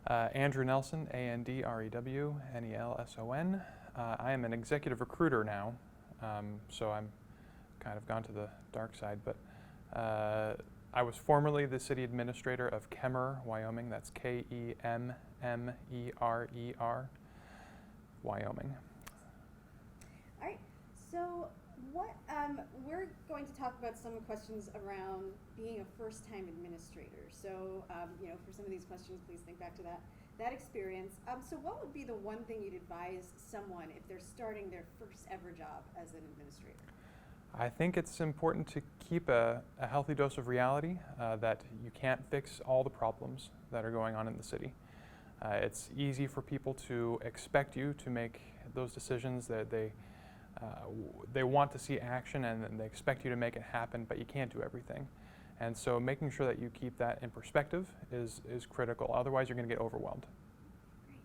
Andrew Nelson, AndrewNelson. I am an executive recruiter now, so I'm kind of gone to the dark side, but I was formerly the city administrator of Kemmerer, Wyoming. That's Kemmerer, Wyoming. All right. So we're going to talk about some questions around being a first-time administrator. So for some of these questions, please think back to that experience. So what would be the one thing you'd advise someone if they're starting their first ever job as an administrator? I think it's important to keep a healthy dose of reality that you can't fix all the problems that are going on in the city. It's easy for people to expect you to make those decisions that they want to see action and they expect you to make it happen, but you can't do everything. And so making sure that you keep that in perspective is critical. Otherwise, you're going to get overwhelmed. Great.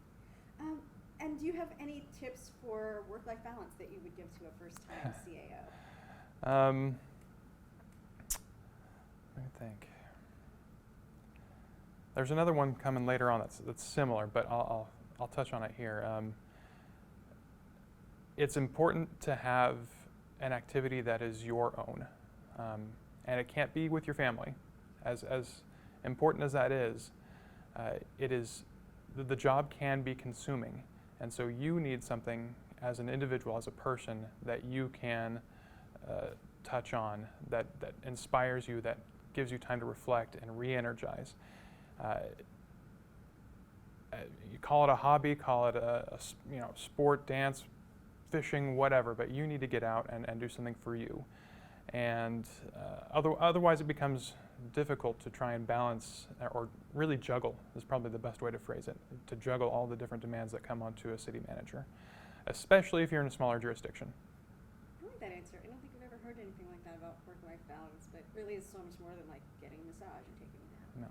And do you have any tips for work-life balance that you would give to a first-time CAO? Let me think. There's another one coming later on that's similar, but I'll touch on it here. It's important to have an activity that is your own, and it can't be with your family. As important as that is, it is the job can be consuming, and so you need something as an individual, as a person, that you can touch on, that inspires you, that gives you time to reflect and re-energize. You call it a hobby, call it a sport, dance, fishing, whatever, but you need to get out and do something for you. And otherwise it becomes difficult to try and balance, or really juggle is probably the best way to phrase it, to juggle all the different demands that come onto a city manager, especially if you're in a smaller jurisdiction. I like that answer. I don't think I've ever heard anything like that about work-life balance, but it really is so much more than like getting a massage and taking a nap. No.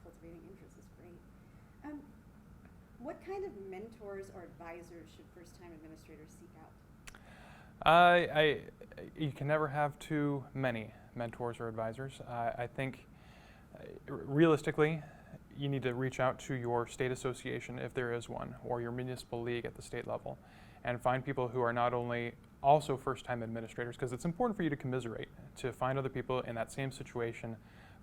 Cultivating interest is great. What kind of mentors or advisors should first-time administrators seek out? You can never have too many mentors or advisors. I think realistically, you need to reach out to your state association if there is one, or your municipal league at the state level, and find people who are not only also first-time administrators, because it's important for you to commiserate, to find other people in that same situation,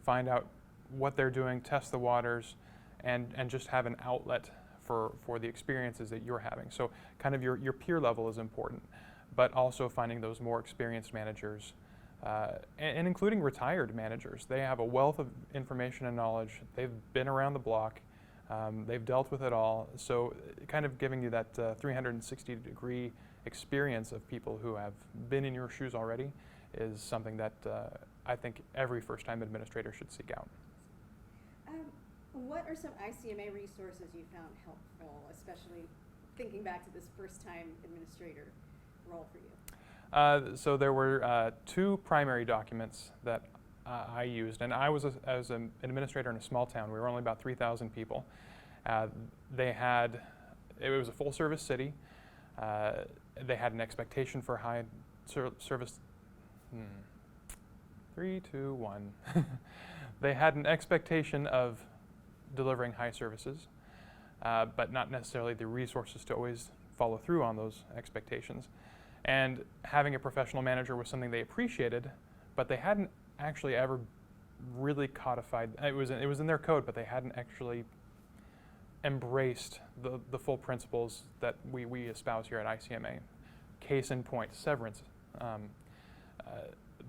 find out what they're doing, test the waters, and just have an outlet for the experiences that you're having. So kind of your peer level is important, but also finding those more experienced managers, and including retired managers. They have a wealth of information and knowledge. They've been around the block. They've dealt with it all. So kind of giving you that 360-degree experience of people who have been in your shoes already is something that I think every first-time administrator should seek out. What are some ICMA resources you found helpful, especially thinking back to this first-time administrator role for you? So there were two primary documents that I used, and I was as an administrator in a small town. We were only about 3,000 people. It was a full-service city. They had an expectation for high service. 3, 2, 1. They had an expectation of delivering high services, but not necessarily the resources to always follow through on those expectations. And having a professional manager was something they appreciated, but they hadn't actually ever really codified. It was in their code, but they hadn't actually embraced the full principles that we espouse here at ICMA. Case in point, severance.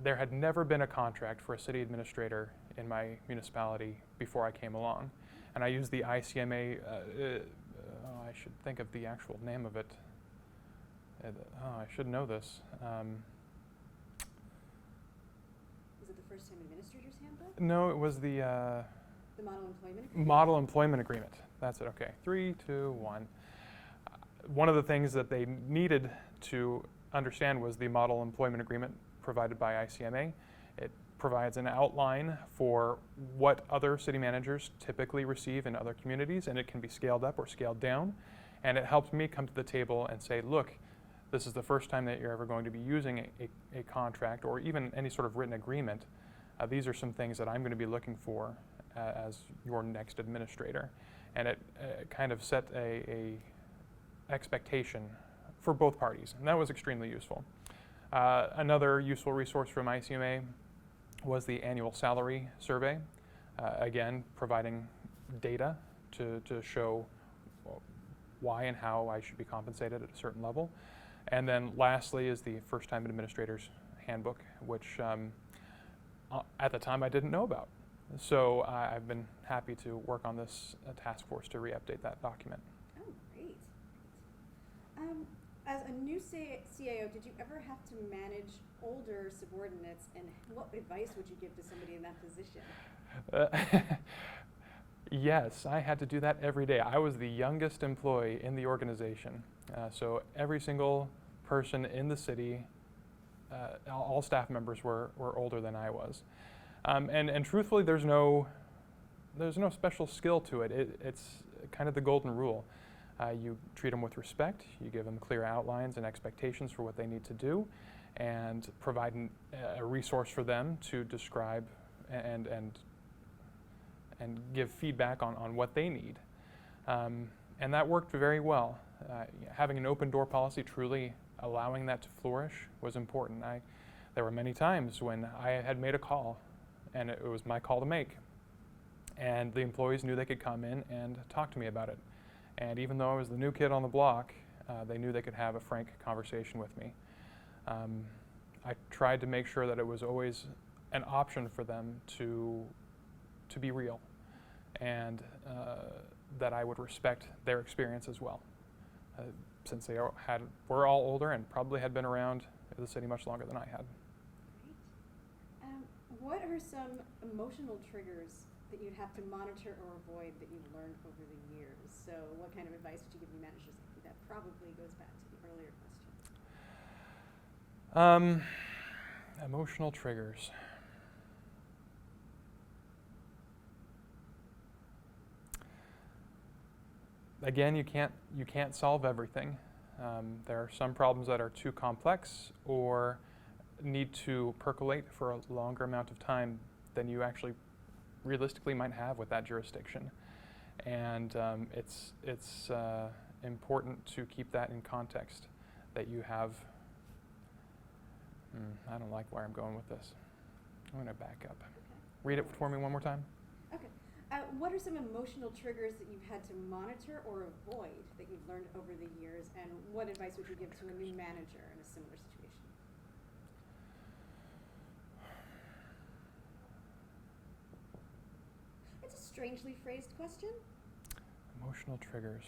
There had never been a contract for a city administrator in my municipality before I came along. And I used the ICMA, I should think of the actual name of it. I should know this. Was it the First-Time Administrators Handbook? No, it was the Model Employment Agreement? Model Employment Agreement. That's it, okay. 3, 2, 1. One of the things that they needed to understand was the Model Employment Agreement provided by ICMA. It provides an outline for what other city managers typically receive in other communities, and it can be scaled up or scaled down. And it helps me come to the table and say, look, this is the first time that you're ever going to be using a contract or even any sort of written agreement. These are some things that I'm going to be looking for as your next administrator. and it kind of set a expectation for both parties, and that was extremely useful. Another useful resource from ICMA was the annual salary survey, again providing data to show why and how I should be compensated at a certain level. And then lastly is the First-Time Administrator's Handbook, which at the time I didn't know about. So I've been happy to work on this task force to re-update that document. Oh, great. As a new CAO, did you ever have to manage older subordinates, and what advice would you give to somebody in that position? Yes, I had to do that every day. I was the youngest employee in the organization. So every single person in the city, all staff members were older than I was. And truthfully, there's no special skill to it. It's kind of the golden rule. You treat them with respect, you give them clear outlines and expectations for what they need to do, and provide a resource for them to describe and give feedback on what they need. And that worked very well. Having an open door policy, truly allowing that to flourish, was important. There were many times when I had made a call, and it was my call to make, and the employees knew they could come in and talk to me about it. And even though I was the new kid on the block, they knew they could have a frank conversation with me. I tried to make sure that it was always an option for them to be real, and that I would respect their experience as well, since they were all older and probably had been around the city much longer than I had. Great. What are some emotional triggers that you'd have to monitor or avoid that you've learned over the years? So what kind of advice would you give new managers? That probably goes back to the earlier question. Emotional triggers. Again, you can't solve everything. There are some problems that are too complex or need to percolate for a longer amount of time than you actually realistically might have with that jurisdiction. And it's important to keep that in context, that you have, I don't like where I'm going with this. I'm going to back up. Okay. Read it for me one more time. Okay. What are some emotional triggers that you've had to monitor or avoid that you've learned over the years, and what advice would you give to a new manager in a similar situation? It's a strangely phrased question. Emotional triggers.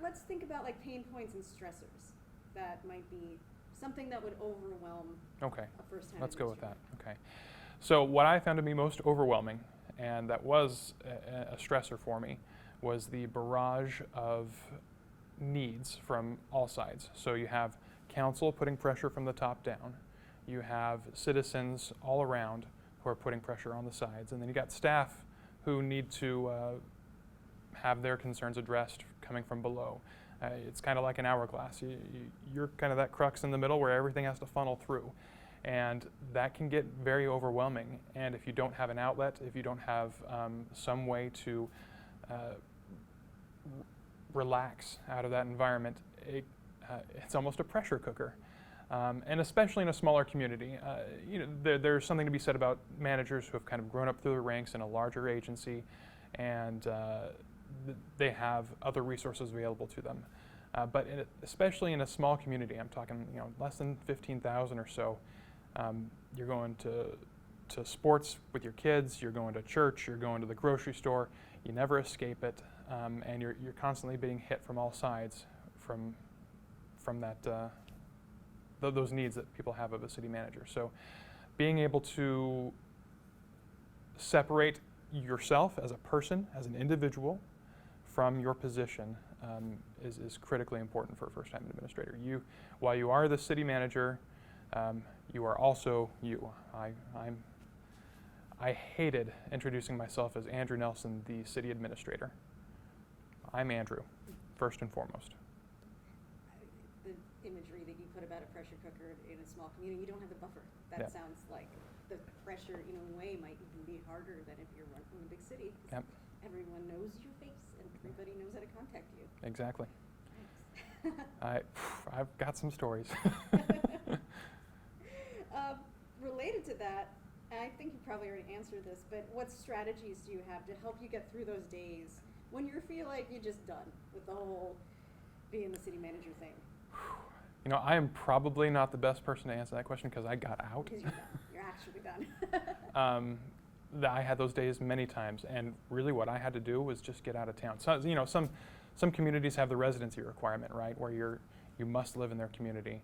Let's think about like pain points and stressors that might be something that would overwhelm Okay, a first-time let's go with that. administrator. Okay. So what I found to be most overwhelming, and that was a stressor for me, was the barrage of needs from all sides. So you have council putting pressure from the top down. You have citizens all around who are putting pressure on the sides. And then you got staff who need to have their concerns addressed coming from below. It's kind of like an hourglass. You're kind of that crux in the middle where everything has to funnel through. And that can get very overwhelming. And if you don't have an outlet, if you don't have some way to relax out of that environment, it's almost a pressure cooker. And especially in a smaller community, there's something to be said about managers who have kind of grown up through the ranks in a larger agency, and they have other resources available to them. But especially in a small community, I'm talking less than 15,000 or so, you're going to sports with your kids, you're going to church, you're going to the grocery store, you never escape it, and you're constantly being hit from all sides from that those needs that people have of a city manager. So being able to separate yourself as a person, as an individual, from your position is critically important for a first-time administrator. While you are the city manager, you are also you. I hated introducing myself as Andrew Nelson, the city administrator. I'm Andrew, first and foremost. The imagery that you put about a pressure cooker in a small community, you don't have the buffer. That sounds like the pressure, in a way, might even be harder than if you're running from a big city. Yep. everyone knows your face and everybody knows how to contact you. Exactly. Nice. I've got some stories. Related to that, and I think you probably already answered this, but what strategies do you have to help you get through those days when you feel like you're just done with the whole being the city manager thing? You know, I am probably not the best person to answer that question because I got out. Because you're done. You're actually done. I had those days many times, and really what I had to do was just get out of town. So, you know, some communities have the residency requirement, right, where you must live in their community.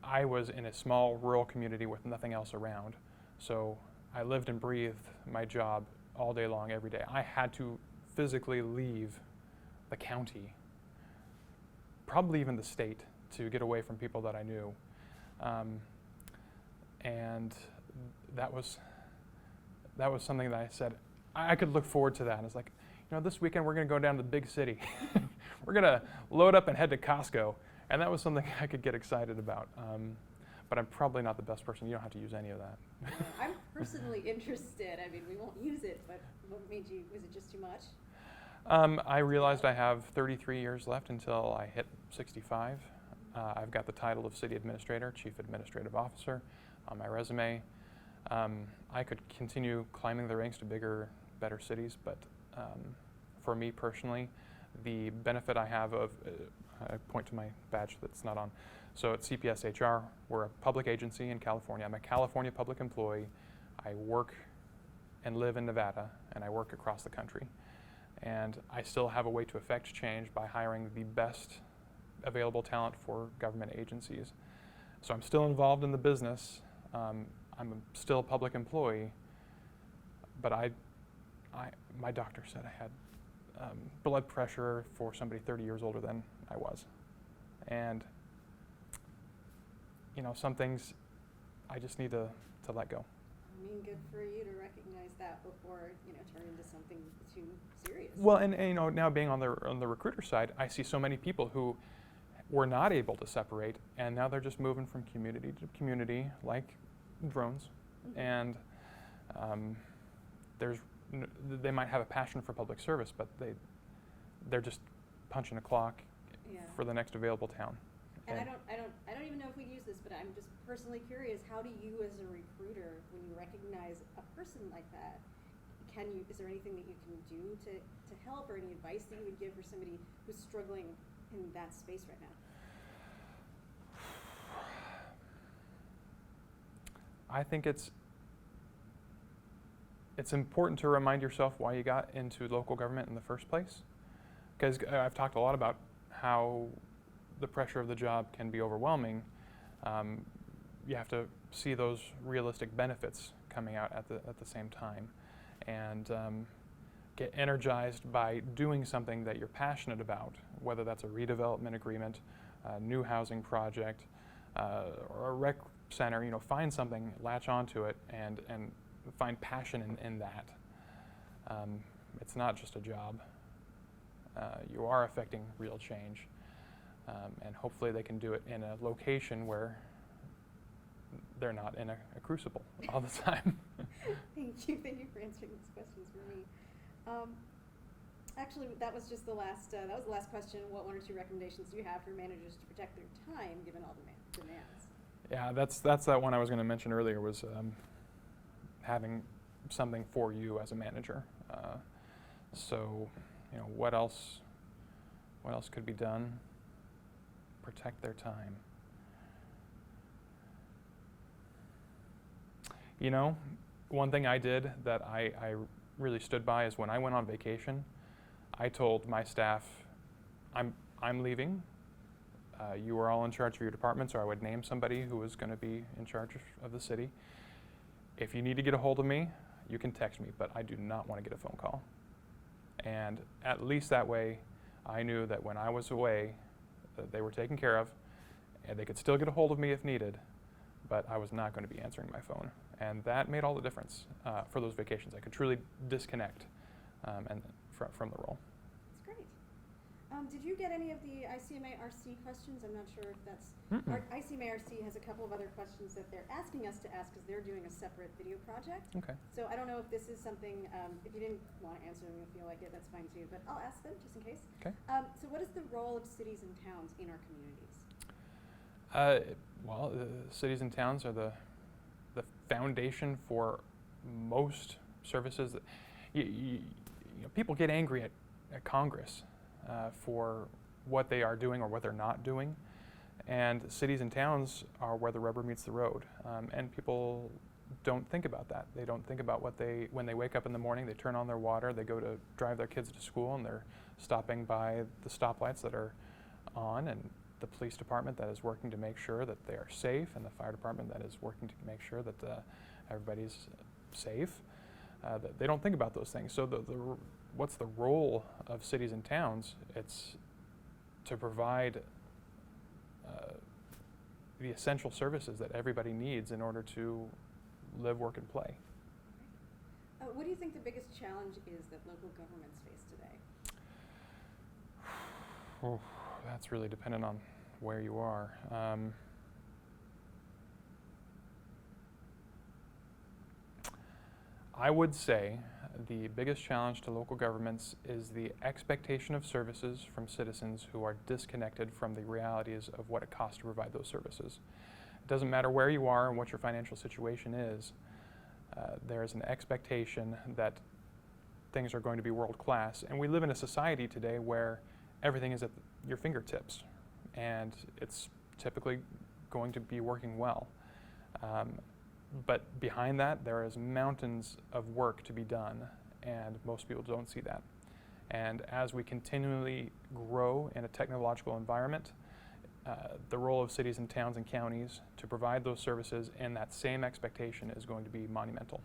I was in a small rural community with nothing else around, so I lived and breathed my job all day long, every day. I had to physically leave the county, probably even the state, to get away from people that I knew. And that was something that I said, I could look forward to that. And it's like, you know, this weekend we're going to go down to the big city. We're going to load up and head to Costco. And that was something I could get excited about. But I'm probably not the best person. You don't have to use any of that. I'm personally interested. I mean, we won't use it, but what made you, was it just too much? I realized I have 33 years left until I hit 65. I've got the title of city administrator, chief administrative officer on my resume. I could continue climbing the ranks to bigger, better cities, but for me personally, the benefit I have of, I point to my badge that's not on. So at CPS HR, we're a public agency in California. I'm a California public employee. I work and live in Nevada, and I work across the country. And I still have a way to affect change by hiring the best available talent for government agencies. So I'm still involved in the business. I'm still a public employee, but my doctor said I had blood pressure for somebody 30 years older than I was. And, you know, some things I just need to let go. I mean, good for you to recognize that before, you know, turn into something too serious. Well, and you know, now being on the recruiter side, I see so many people who were not able to separate, and now they're just moving from community to community, like drones. Mm-hmm. And they might have a passion for public service, but they're just punching a clock for the next available town. And I don't even know if we'd use this, but I'm just personally curious, how do you as a recruiter, when you recognize a person like that, is there anything that you can do to help, or any advice that you would give for somebody who's struggling in that space right now? I think it's important to remind yourself why you got into local government in the first place. Because I've talked a lot about how the pressure of the job can be overwhelming. You have to see those realistic benefits coming out at the same time, and get energized by doing something that you're passionate about, whether that's a redevelopment agreement, a new housing project, or a rec center. You know, find something, latch onto it, and find passion in that. It's not just a job. You are affecting real change, and hopefully they can do it in a location where they're not in a crucible all the time. Thank you for answering these questions for me. Actually, that was just the last. That was the last question. What one or two recommendations do you have for managers to protect their time, given all the demands? Yeah, that's that one I was going to mention earlier, was having something for you as a manager. So, you know, what else could be done? Protect their time. You know, one thing I did that I really stood by is when I went on vacation, I told my staff, I'm leaving. You are all in charge of your departments, or I would name somebody who was going to be in charge of the city. If you need to get a hold of me, you can text me, but I do not want to get a phone call. And at least that way, I knew that when I was away, that they were taken care of, and they could still get a hold of me if needed, but I was not going to be answering my phone. And that made all the difference for those vacations. I could truly disconnect and from the role. That's great. Did you get any of the ICMA-RC questions? I'm not sure if that's... Mm-mm. ICMA-RC has a couple of other questions that they're asking us to ask because they're doing a separate video project. Okay. So I don't know if this is something, if you didn't want to answer them, you'll feel like it, that's fine too, but I'll ask them just in case. Okay. So what is the role of cities and towns in our communities? Well, cities and towns are the foundation for most services. That you know, people get angry at Congress for what they are doing or what they're not doing, and cities and towns are where the rubber meets the road. And people don't think about that. They don't think about when they wake up in the morning, they turn on their water, they go to drive their kids to school, and they're stopping by the stoplights that are on, and the police department that is working to make sure that they are safe, and the fire department that is working to make sure that everybody's safe. They don't think about those things. So what's the role of cities and towns? It's to provide the essential services that everybody needs in order to live, work, and play. What do you think the biggest challenge is that local governments face today? Oh, that's really dependent on where you are. I would say the biggest challenge to local governments is the expectation of services from citizens who are disconnected from the realities of what it costs to provide those services. It doesn't matter where you are and what your financial situation is, there is an expectation that things are going to be world class. And we live in a society today where everything is at your fingertips, and it's typically going to be working well. But behind that, there is mountains of work to be done, and most people don't see that. And as we continually grow in a technological environment, the role of cities and towns and counties to provide those services and that same expectation is going to be monumental.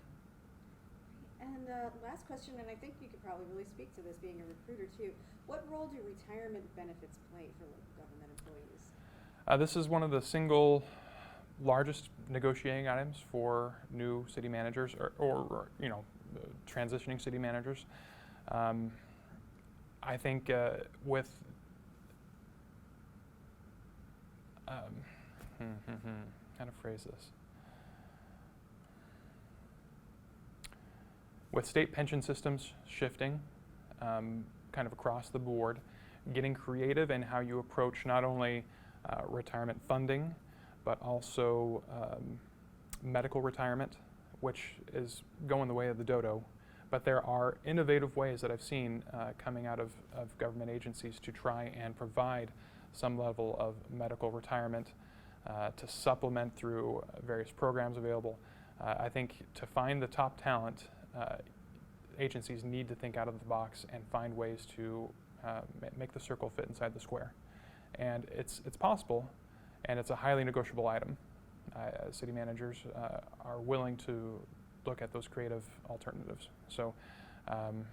And last question, and I think you could probably really speak to this being a recruiter too. What role do retirement benefits play for local government employees? This is one of the single largest negotiating items for new city managers or transitioning city managers. I think with how to phrase this? With state pension systems shifting kind of across the board, getting creative in how you approach not only retirement funding, but also medical retirement, which is going the way of the dodo. But there are innovative ways that I've seen coming out of government agencies to try and provide some level of medical retirement to supplement through various programs available. I think to find the top talent, agencies need to think out of the box and find ways to make the circle fit inside the square. And it's possible, and it's a highly negotiable item. City managers are willing to look at those creative alternatives. So, the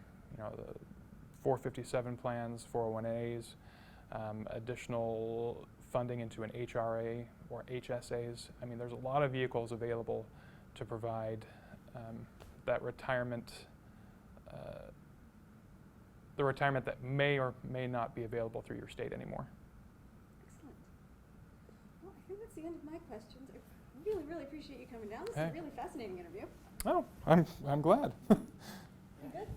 457 plans, 401As, additional funding into an HRA or HSAs. I mean, there's a lot of vehicles available to provide that retirement, the retirement that may or may not be available through your state anymore. Excellent. Well, I think that's the end of my questions. I really, really appreciate you coming down. This is a really fascinating interview. Oh, I'm glad. You good?